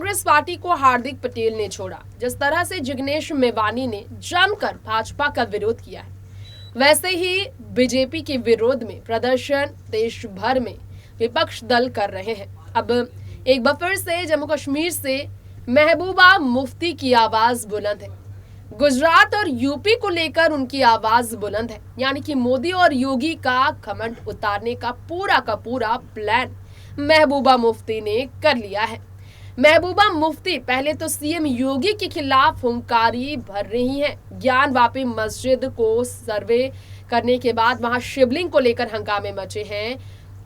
Congress party को हार्दिक पटेल ने छोड़ा। जिस तरह से जिग्नेश मेवानी ने जमकर भाजपा का विरोध किया है, वैसे ही बीजेपी के विरोध में प्रदर्शन देश भर में विपक्ष दल कर रहे हैं। अब एक बार फिर से जम्मू कश्मीर से महबूबा मुफ्ती की आवाज बुलंद है। गुजरात और यूपी को लेकर उनकी आवाज बुलंद है, यानी कि मोदी और योगी का घमंड उतारने का पूरा प्लान महबूबा मुफ्ती ने कर लिया है। महबूबा मुफ्ती पहले तो सीएम योगी के खिलाफ हुंकारी भर रही हैं। ज्ञानवापी मस्जिद को सर्वे करने के बाद वहां शिवलिंग को लेकर हंगामे मचे हैं,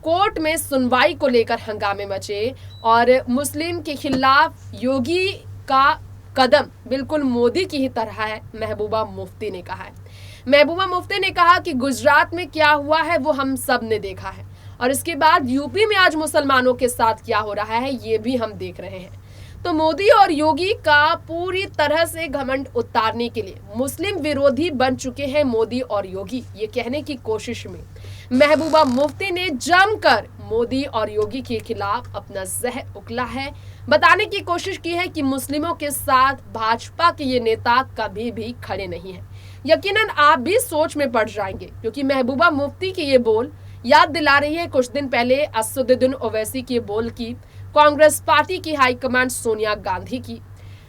कोर्ट में सुनवाई को लेकर हंगामे मचे और मुस्लिम के खिलाफ योगी का कदम बिल्कुल मोदी की ही तरह है, महबूबा मुफ्ती ने कहा है। महबूबा मुफ्ती ने कहा कि गुजरात में क्या हुआ है वो हम सब ने देखा है और इसके बाद यूपी में आज मुसलमानों के साथ क्या हो रहा है ये भी हम देख रहे हैं। तो मोदी और योगी का पूरी तरह से घमंड उतारने के लिए मुस्लिम विरोधी बन चुके हैं मोदी और योगी, ये कहने की कोशिश में महबूबा मुफ्ती ने जमकर मोदी और योगी के खिलाफ अपना जहर उगला है। बताने की कोशिश की है कि मुस्लिमों के साथ भाजपा के ये नेता कभी भी खड़े नहीं हैं। यकीनन आप भी सोच में पड़ जाएंगे, क्योंकि महबूबा मुफ्ती के ये बोल याद दिला रही है कुछ दिन पहले असदुद्दीन ओवैसी के बोल की कांग्रेस पार्टी की हाईकमान सोनिया गांधी की।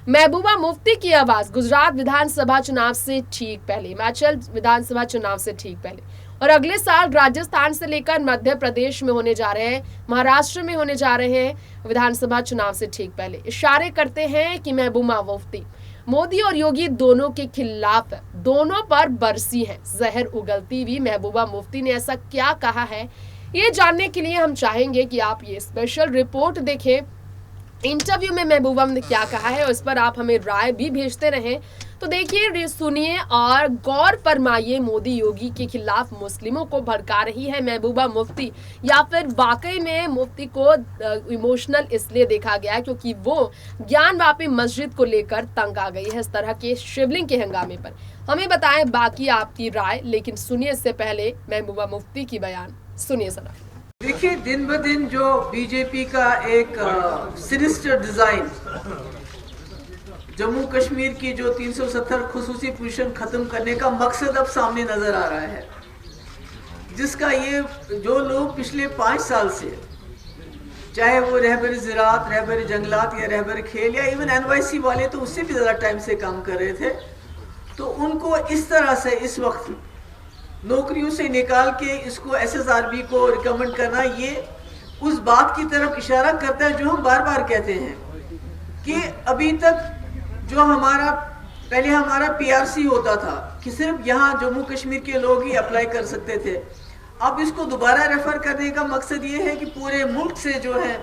महबूबा मुफ्ती की आवाज गुजरात विधानसभा चुनाव से ठीक पहले, हिमाचल विधानसभा चुनाव से ठीक पहले और अगले साल राजस्थान से लेकर मध्य प्रदेश में होने जा रहे हैं, महाराष्ट्र में होने जा रहे हैं विधानसभा चुनाव से ठीक पहले इशारे करते हैं कि महबूबा मुफ्ती मोदी और योगी दोनों के खिलाफ, दोनों पर बरसी है जहर उगलती हुई। महबूबा मुफ्ती ने ऐसा क्या कहा है, ये जानने के लिए हम चाहेंगे कि आप ये स्पेशल रिपोर्ट देखें। इंटरव्यू में महबूबा ने क्या कहा है और इस पर आप हमें राय भी भेजते रहें। तो देखिए, सुनिए और गौर फरमाइए, मोदी योगी के खिलाफ मुस्लिमों को भड़का रही है महबूबा मुफ्ती, या फिर वाकई में मुफ्ती को इमोशनल इसलिए देखा गया क्योंकि वो ज्ञानवापी मस्जिद को लेकर तंग आ गई है इस तरह के शिवलिंग के हंगामे पर। हमें बताएं बाकी आपकी राय, लेकिन सुनिए इससे पहले महबूबा मुफ्ती की बयान सुनिए जरा। देखिए, दिन ब दिन जो बीजेपी का एक सिनिस्टर डिजाइन, जम्मू कश्मीर की जो 370 खुसूसी पोजीशन खत्म करने का मकसद अब सामने नजर आ रहा है, जिसका ये जो लोग पिछले 5 साल से, चाहे वो रहबर ज़राअत, रहबर जंगलात या रहबर खेल या इवन NYC वाले तो उससे भी ज़्यादा टाइम से काम कर रहे थे, तो उनको इस तरह से इस वक्त नौकरियों से निकाल के इसको SSRB को रिकमेंड करना, ये उस बात की तरफ इशारा करता है जो हम बार बार कहते हैं कि अभी तक जो पहले हमारा PRC होता था कि सिर्फ यहाँ जम्मू कश्मीर के लोग ही अप्लाई कर सकते थे, अब इसको दोबारा रेफर करने का मकसद ये है कि पूरे मुल्क से जो है,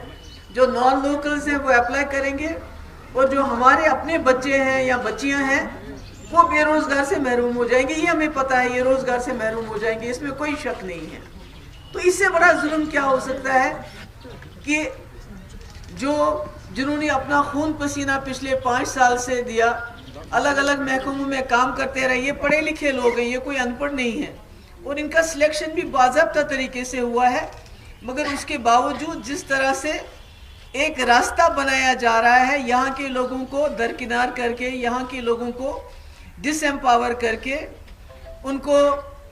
जो नॉन लोकल्स हैं वो अप्लाई करेंगे और जो हमारे अपने बच्चे हैं या बच्चियां हैं वो बेरोजगार से महरूम हो जाएंगे। ये हमें पता है, ये रोजगार से महरूम हो जाएंगे, इसमें कोई शक नहीं है। तो इससे बड़ा जुल्म क्या हो सकता है कि जिन्होंने अपना खून पसीना पिछले 5 साल से दिया, अलग अलग महकमों में काम करते रहे, ये पढ़े लिखे लोग हैं, ये कोई अनपढ़ नहीं है और इनका सिलेक्शन भी बाज़ाब्ता तरीके से हुआ है, मगर उसके बावजूद जिस तरह से एक रास्ता बनाया जा रहा है यहाँ के लोगों को दरकिनार करके, यहाँ के लोगों को डिसएम्पावर करके, उनको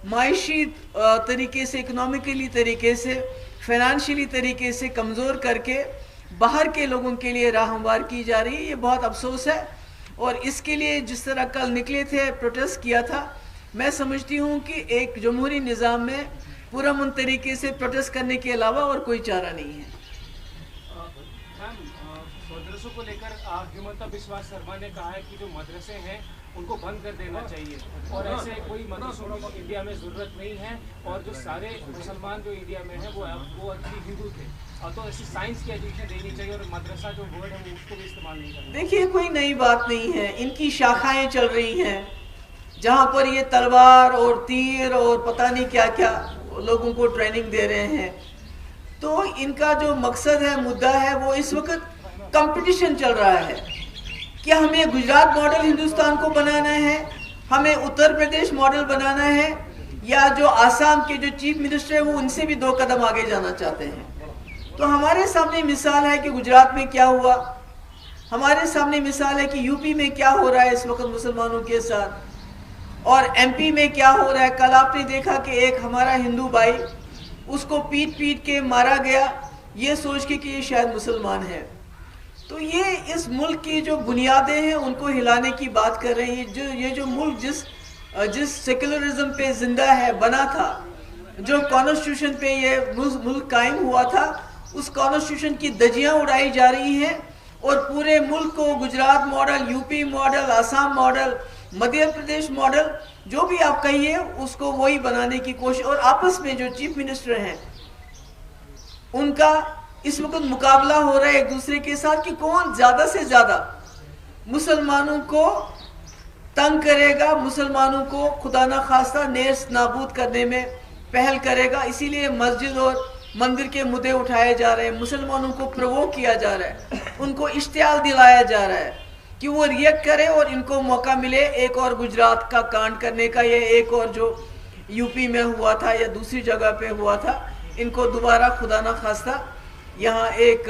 माइशी तरीके से, इकोनॉमिकली तरीके से, फाइनेंशियली तरीके से कमज़ोर करके बाहर के लोगों के लिए राह हमवार की जा रही है। ये बहुत अफसोस है और इसके लिए जिस तरह कल निकले थे, प्रोटेस्ट किया था, मैं समझती हूँ कि एक जमहूरी निज़ाम में पुरअमन तरीके से प्रोटेस्ट करने के अलावा और कोई चारा नहीं है। मदरसों को लेकर हिमंता बिस्वा शर्मा ने कहा है कि जो मदरसे हैं उनको बंद कर देना चाहिए और ऐसे कोई मदरसों की इंडिया में ज़रूरत नहीं है और जो सारे मुसलमान जो इंडिया में हैं वो एक्चुअली हिंदू थे, तो ऐसी साइंस की एजुकेशन देनी चाहिए और मदरसा जो वर्ड है वो उसको भी इस्तेमाल नहीं करना। देखिए, कोई नई बात नहीं है, इनकी शाखाएं चल रही हैं जहाँ पर ये तलवार और तीर और पता नहीं क्या क्या लोगों को ट्रेनिंग दे रहे हैं। तो इनका जो मकसद है, मुद्दा है, वो इस वक्त कंपटीशन चल रहा है कि हमें गुजरात मॉडल हिंदुस्तान को बनाना है, हमें उत्तर प्रदेश मॉडल बनाना है, या जो आसाम के जो चीफ मिनिस्टर है वो उनसे भी 2 कदम आगे जाना चाहते हैं। तो हमारे सामने मिसाल है कि गुजरात में क्या हुआ, हमारे सामने मिसाल है कि यूपी में क्या हो रहा है इस वक्त मुसलमानों के साथ, और एमपी में क्या हो रहा है। कल आपने देखा कि एक हमारा हिंदू भाई, उसको पीट पीट के मारा गया, ये सोच के कि ये शायद मुसलमान है। तो ये इस मुल्क की जो बुनियादें हैं उनको हिलाने की बात कर रहे हैं। ये जो मुल्क जिस सेकुलरिज्म पे जिंदा है, बना था, जो कॉन्स्टिट्यूशन पे ये मुल्क कायम हुआ था, उस कॉन्स्टिट्यूशन की धज्जियां उड़ाई जा रही हैं और पूरे मुल्क को Gujarat model, UP model, Assam model, Madhya Pradesh model, जो भी आप कहिए, उसको वही बनाने की कोशिश। और आपस में जो चीफ मिनिस्टर हैं उनका इस वक्त मुकाबला हो रहा है एक दूसरे के साथ कि कौन ज्यादा से ज्यादा मुसलमानों को तंग करेगा, मुसलमानों को खुदा ना खास्ता नेस नाबूद करने में पहल करेगा। इसीलिए मस्जिद और मंदिर के मुद्दे उठाए जा रहे हैं, मुसलमानों को प्रोवोक किया जा रहा है, उनको इश्तियाल दिलाया जा रहा है कि वो रिएक्ट करे और इनको मौका मिले एक और गुजरात का कांड करने का, या एक और जो यूपी में हुआ था या दूसरी जगह पे हुआ था, इनको दोबारा खुदा ना खास्ता यहाँ एक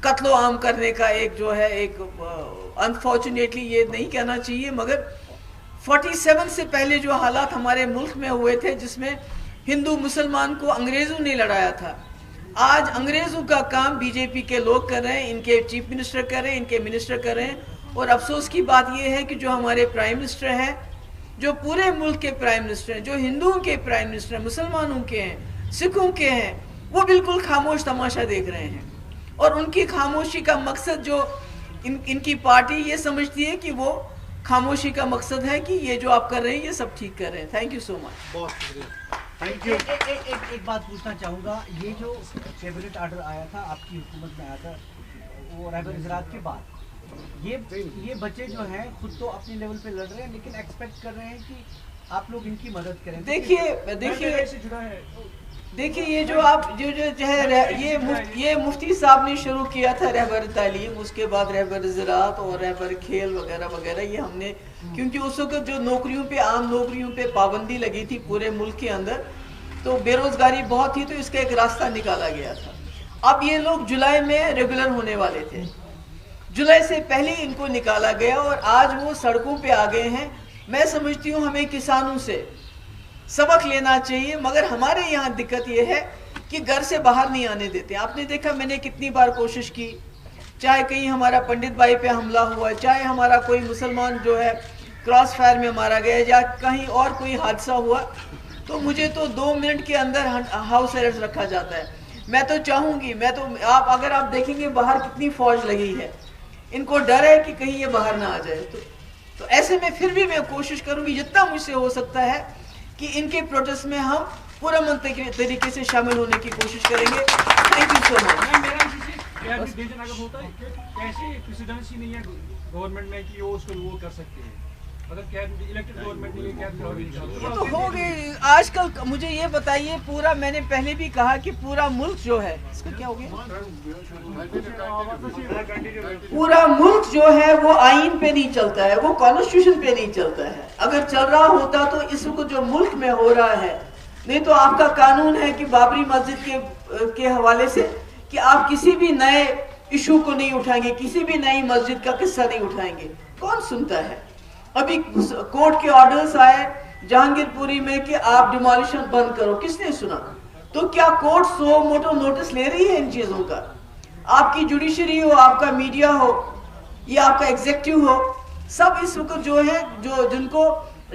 कत्लो आम करने का एक जो है एक अनफॉर्चुनेटली ये नहीं कहना चाहिए, मगर 47 से पहले जो हालात हमारे मुल्क में हुए थे जिसमें हिंदू मुसलमान को अंग्रेजों ने लड़ाया था, आज अंग्रेजों का काम बीजेपी के लोग कर रहे हैं, इनके चीफ मिनिस्टर कर रहे हैं, इनके मिनिस्टर कर रहे हैं। और अफसोस की बात यह है कि जो हमारे प्राइम मिनिस्टर हैं, जो पूरे मुल्क के प्राइम मिनिस्टर हैं, जो हिंदुओं के प्राइम मिनिस्टर हैं, मुसलमानों के हैं, सिखों के हैं, वो बिल्कुल खामोश तमाशा देख रहे हैं। और उनकी खामोशी का मकसद जो इनकी पार्टी ये समझती है कि वो खामोशी का मकसद है कि ये जो आप कर रहे हैं ये सब ठीक कर रहे हैं। Thank you so much. बहुत शुक्रिया, थैंक यू। एक बात पूछना चाहूँगा, ये जो कैबिनेट ऑर्डर आया था, आपकी हुकूमत में आया था, वो रहबर इजरात के बाद, ये बच्चे जो हैं खुद तो अपने लेवल पे लड़ रहे हैं, लेकिन एक्सपेक्ट कर रहे हैं कि आप लोग इनकी मदद करें। देखिए ये जो आप जो है ये मुफ्ती साहब ने शुरू किया था रहबर तालीम, उसके बाद रहबर ज़राअत और रहबर खेल वगैरह वगैरह, ये हमने, क्योंकि उस वक्त जो नौकरियों पे, आम नौकरियों पे पाबंदी लगी थी पूरे मुल्क के अंदर, तो बेरोजगारी बहुत थी, तो इसका एक रास्ता निकाला गया था। अब ये लोग जुलाई में रेगुलर होने वाले थे, जुलाई से पहले इनको निकाला गया और आज वो सड़कों पे आ गए हैं। मैं समझती हूँ हमें किसानों से सबक लेना चाहिए, मगर हमारे यहाँ दिक्कत ये है कि घर से बाहर नहीं आने देते। आपने देखा मैंने कितनी बार कोशिश की, चाहे कहीं हमारा पंडित भाई पे हमला हुआ, चाहे हमारा कोई मुसलमान जो है क्रॉस फायर में मारा गया, या कहीं और कोई हादसा हुआ, तो मुझे तो 2 मिनट के अंदर हाउस अरेस्ट रखा जाता है। मैं तो चाहूँगी, अगर आप देखेंगे बाहर कितनी फौज लगी है, इनको डर है कि कहीं ये बाहर ना आ जाए। तो ऐसे में फिर भी मैं कोशिश करूँगी जितना मुझसे हो सकता है कि इनके प्रोटेस्ट में हम पूरा तरीके से शामिल होने की कोशिश करेंगे। Thank you so much. कैसे प्रेसिडेंसी नहीं है गवर्नमेंट में कि वो कर सकते हैं, मतलब क्या इलेक्टेड गवर्नमेंट नहीं है, क्या ये तो हो गई आजकल। मुझे ये बताइए, पूरा, मैंने पहले भी कहा कि पूरा मुल्क जो है, इसको क्या हो गया, पूरा मुल्क जो है वो आईन पे नहीं चलता है, वो कॉन्स्टिट्यूशन पे नहीं चलता है। अगर चल रहा होता तो इस वक्त जो मुल्क में हो रहा है, नहीं तो आपका कानून है कि बाबरी मस्जिद के हवाले से कि आप किसी भी नए इशू को नहीं उठाएंगे, किसी भी नई मस्जिद का किस्सा नहीं उठाएंगे। कौन सुनता है? अभी कोर्ट के ऑर्डर्स आए जहांगीरपुरी में कि आप डिमोलिशन बंद करो, किसने सुना? तो क्या कोर्ट सो मोटो नोटिस ले रही है इन चीजों का? आपकी जुडिशरी हो, आपका मीडिया हो, या आपका एग्जीक्यूटिव हो, सब इस वक्त जो है, जिनको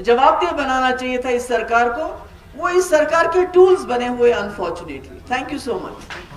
जवाबदेह बनाना चाहिए था इस सरकार को, वो इस सरकार के टूल्स बने हुए unfortunately. Thank you so much.